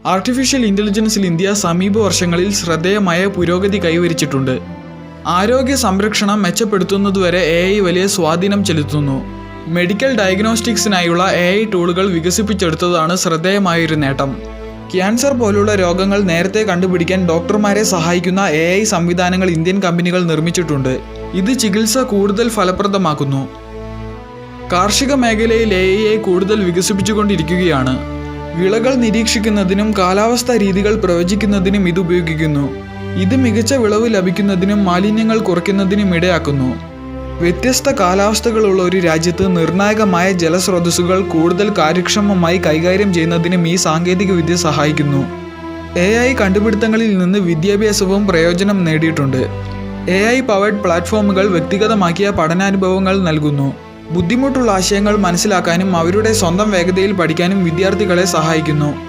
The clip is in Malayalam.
ആർട്ടിഫിഷ്യൽ ഇൻ്റലിജൻസിൽ ഇന്ത്യ സമീപ വർഷങ്ങളിൽ ശ്രദ്ധേയമായ പുരോഗതി കൈവരിച്ചിട്ടുണ്ട്. ആരോഗ്യ സംരക്ഷണം മെച്ചപ്പെടുത്തുന്നതുവരെ AI വലിയ സ്വാധീനം ചെലുത്തുന്നു. മെഡിക്കൽ ഡയഗ്നോസ്റ്റിക്സിനായുള്ള AI ടൂളുകൾ വികസിപ്പിച്ചെടുത്തതാണ് ശ്രദ്ധേയമായൊരു നേട്ടം. ക്യാൻസർ പോലുള്ള രോഗങ്ങൾ നേരത്തെ കണ്ടുപിടിക്കാൻ ഡോക്ടർമാരെ സഹായിക്കുന്ന AI സംവിധാനങ്ങൾ ഇന്ത്യൻ കമ്പനികൾ നിർമ്മിച്ചിട്ടുണ്ട്. ഇത് ചികിത്സ കൂടുതൽ ഫലപ്രദമാക്കുന്നു. കാർഷിക മേഖലയിൽ AI കൂടുതൽ വികസിപ്പിച്ചുകൊണ്ടിരിക്കുകയാണ്. വിളകൾ നിരീക്ഷിക്കുന്നതിനും കാലാവസ്ഥാ രീതികൾ പ്രവചിക്കുന്നതിനും ഇത് ഉപയോഗിക്കുന്നു. ഇത് മികച്ച വിളവ് ലഭിക്കുന്നതിനും മാലിന്യങ്ങൾ കുറയ്ക്കുന്നതിനും ഇടയാക്കുന്നു. വ്യത്യസ്ത കാലാവസ്ഥകളുള്ള ഒരു രാജ്യത്ത് നിർണായകമായ ജലസ്രോതസ്സുകൾ കൂടുതൽ കാര്യക്ഷമമായി കൈകാര്യം ചെയ്യുന്നതിനും ഈ സാങ്കേതികവിദ്യ സഹായിക്കുന്നു. AI കണ്ടുപിടുത്തങ്ങളിൽ നിന്ന് വിദ്യാഭ്യാസവും പ്രയോജനം നേടിയിട്ടുണ്ട്. AI പവേർഡ് പ്ലാറ്റ്ഫോമുകൾ വ്യക്തിഗതമാക്കിയ പഠനാനുഭവങ്ങൾ നൽകുന്നു. ബുദ്ധിമുട്ടുള്ള ആശയങ്ങൾ മനസ്സിലാക്കാനും അവരുടെ സ്വന്തം വേഗതയിൽ പഠിക്കാനും വിദ്യാർത്ഥികളെ സഹായിക്കുന്നു.